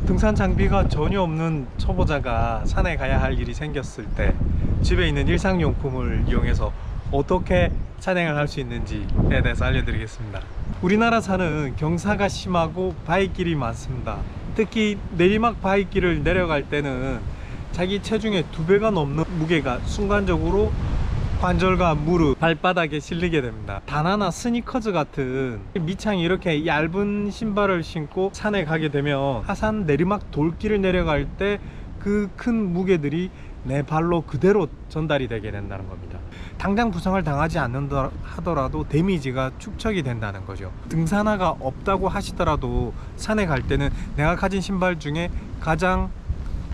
등산 장비가 전혀 없는 초보자가 산에 가야 할 일이 생겼을 때 집에 있는 일상용품을 이용해서 어떻게 산행을 할 수 있는지에 대해서 알려드리겠습니다. 우리나라 산은 경사가 심하고 바위길이 많습니다. 특히 내리막 바위길을 내려갈 때는 자기 체중의 2배가 넘는 무게가 순간적으로 관절과 무릎, 발바닥에 실리게 됩니다. 바나나 스니커즈 같은 밑창이 이렇게 얇은 신발을 신고 산에 가게 되면 하산 내리막 돌길을 내려갈 때 그 큰 무게들이 내 발로 그대로 전달이 되게 된다는 겁니다. 당장 부상을 당하지 않는다 하더라도 데미지가 축적이 된다는 거죠. 등산화가 없다고 하시더라도 산에 갈 때는 내가 가진 신발 중에 가장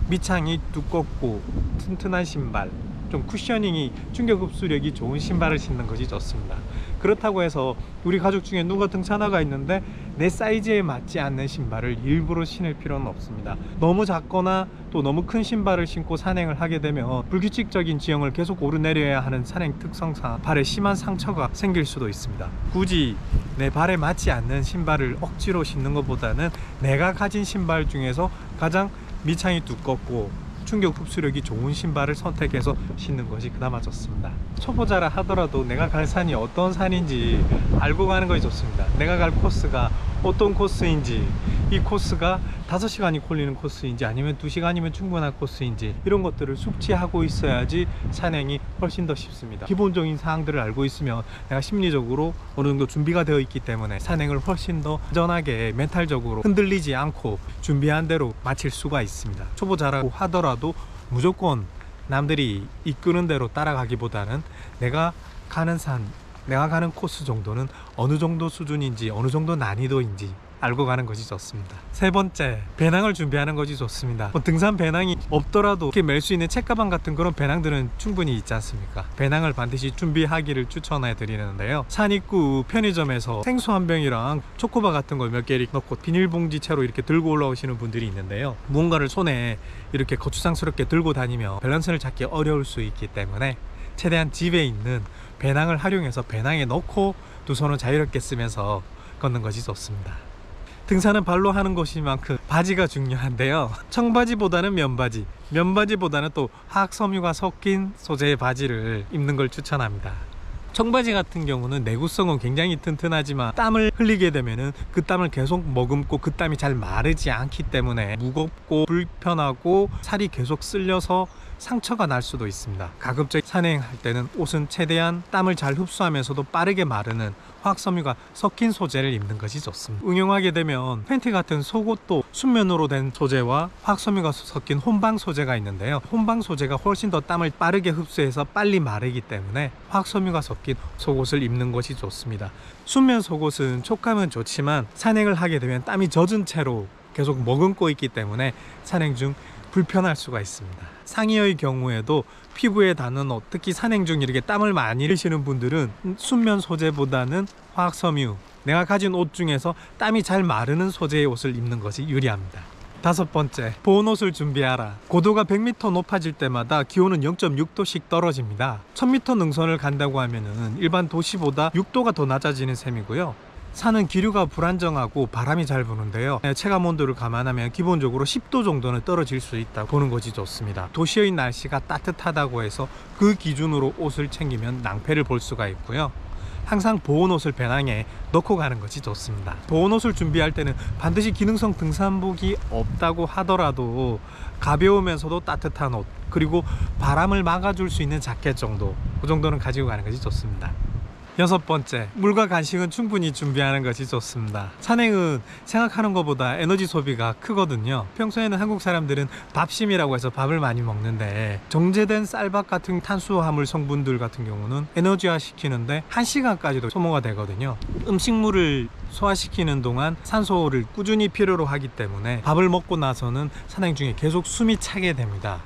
밑창이 두껍고 튼튼한 신발, 좀 쿠셔닝이 충격 흡수력이 좋은 신발을 신는 것이 좋습니다. 그렇다고 해서 우리 가족 중에 누가 등산화가 있는데 내 사이즈에 맞지 않는 신발을 일부러 신을 필요는 없습니다. 너무 작거나 또 너무 큰 신발을 신고 산행을 하게 되면 불규칙적인 지형을 계속 오르내려야 하는 산행 특성상 발에 심한 상처가 생길 수도 있습니다. 굳이 내 발에 맞지 않는 신발을 억지로 신는 것보다는 내가 가진 신발 중에서 가장 밑창이 두껍고 충격 흡수력이 좋은 신발을 선택해서 신는 것이 그나마 좋습니다. 초보자라 하더라도 내가 갈 산이 어떤 산인지 알고 가는 것이 좋습니다. 내가 갈 코스가 어떤 코스인지, 이 코스가 5시간이 걸리는 코스인지 아니면 2시간이면 충분한 코스인지, 이런 것들을 숙지하고 있어야지 산행이 훨씬 더 쉽습니다. 기본적인 사항들을 알고 있으면 내가 심리적으로 어느 정도 준비가 되어 있기 때문에 산행을 훨씬 더 안전하게 멘탈적으로 흔들리지 않고 준비한 대로 마칠 수가 있습니다. 초보자라고 하더라도 무조건 남들이 이끄는 대로 따라가기보다는 내가 가는 산, 내가 가는 코스 정도는 어느 정도 수준인지 어느 정도 난이도인지 알고 가는 것이 좋습니다. 세 번째, 배낭을 준비하는 것이 좋습니다. 등산 배낭이 없더라도 이렇게 멜 수 있는 책가방 같은 그런 배낭들은 충분히 있지 않습니까? 배낭을 반드시 준비하기를 추천해 드리는데요. 산 입구 편의점에서 생수 한 병이랑 초코바 같은 걸 몇 개 넣고 비닐봉지채로 이렇게 들고 올라오시는 분들이 있는데요. 무언가를 손에 이렇게 거추장스럽게 들고 다니면 밸런스를 잡기 어려울 수 있기 때문에 최대한 집에 있는 배낭을 활용해서 배낭에 넣고 두 손을 자유롭게 쓰면서 걷는 것이 좋습니다. 등산은 발로 하는 것이만큼 바지가 중요한데요. 청바지보다는 면바지, 면바지보다는 또 화학섬유가 섞인 소재의 바지를 입는 걸 추천합니다. 청바지 같은 경우는 내구성은 굉장히 튼튼하지만 땀을 흘리게 되면은 그 땀을 계속 머금고 그 땀이 잘 마르지 않기 때문에 무겁고 불편하고 살이 계속 쓸려서 상처가 날 수도 있습니다. 가급적 산행할 때는 옷은 최대한 땀을 잘 흡수하면서도 빠르게 마르는 화학섬유가 섞인 소재를 입는 것이 좋습니다. 응용하게 되면 팬티 같은 속옷도 순면으로 된 소재와 화학섬유가 섞인 혼방 소재가 있는데요. 혼방 소재가 훨씬 더 땀을 빠르게 흡수해서 빨리 마르기 때문에 화학섬유가 섞인 속옷을 입는 것이 좋습니다. 순면 속옷은 촉감은 좋지만 산행을 하게 되면 땀이 젖은 채로 계속 머금고 있기 때문에 산행 중 불편할 수가 있습니다. 상의의 경우에도 피부에 닿는 옷, 특히 산행 중 이렇게 땀을 많이 흘리시는 분들은 순면 소재보다는 화학섬유, 내가 가진 옷 중에서 땀이 잘 마르는 소재의 옷을 입는 것이 유리합니다. 다섯 번째, 보온옷을 준비하라. 고도가 100m 높아질 때마다 기온은 0.6도씩 떨어집니다. 1000m 능선을 간다고 하면은 일반 도시보다 6도가 더 낮아지는 셈이고요. 산은 기류가 불안정하고 바람이 잘 부는데요. 체감 온도를 감안하면 기본적으로 10도 정도는 떨어질 수 있다고 보는 것이 좋습니다. 도시의 날씨가 따뜻하다고 해서 그 기준으로 옷을 챙기면 낭패를 볼 수가 있고요. 항상 보온옷을 배낭에 넣고 가는 것이 좋습니다. 보온옷을 준비할 때는 반드시 기능성 등산복이 없다고 하더라도 가벼우면서도 따뜻한 옷, 그리고 바람을 막아줄 수 있는 자켓 정도, 그 정도는 가지고 가는 것이 좋습니다. 여섯 번째, 물과 간식은 충분히 준비하는 것이 좋습니다. 산행은 생각하는 것보다 에너지 소비가 크거든요. 평소에는 한국 사람들은 밥심이라고 해서 밥을 많이 먹는데 정제된 쌀밥 같은 탄수화물 성분들 같은 경우는 에너지화 시키는데 1시간까지도 소모가 되거든요. 음식물을 소화시키는 동안 산소를 꾸준히 필요로 하기 때문에 밥을 먹고 나서는 산행 중에 계속 숨이 차게 됩니다.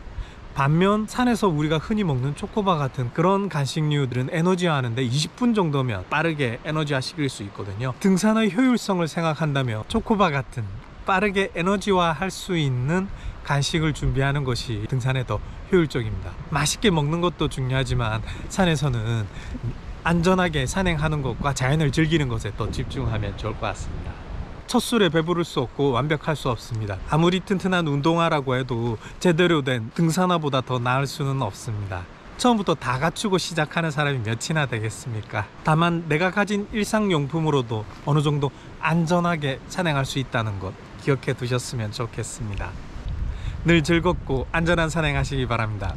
반면 산에서 우리가 흔히 먹는 초코바 같은 그런 간식류들은 에너지화 하는데 20분 정도면 빠르게 에너지화 시킬 수 있거든요. 등산의 효율성을 생각한다면 초코바 같은 빠르게 에너지화 할 수 있는 간식을 준비하는 것이 등산에 더 효율적입니다. 맛있게 먹는 것도 중요하지만 산에서는 안전하게 산행하는 것과 자연을 즐기는 것에 더 집중하면 좋을 것 같습니다. 첫 술에 배부를 수 없고 완벽할 수 없습니다. 아무리 튼튼한 운동화라고 해도 제대로 된 등산화보다 더 나을 수는 없습니다. 처음부터 다 갖추고 시작하는 사람이 몇이나 되겠습니까? 다만 내가 가진 일상용품으로도 어느 정도 안전하게 산행할 수 있다는 것 기억해 두셨으면 좋겠습니다. 늘 즐겁고 안전한 산행하시기 바랍니다.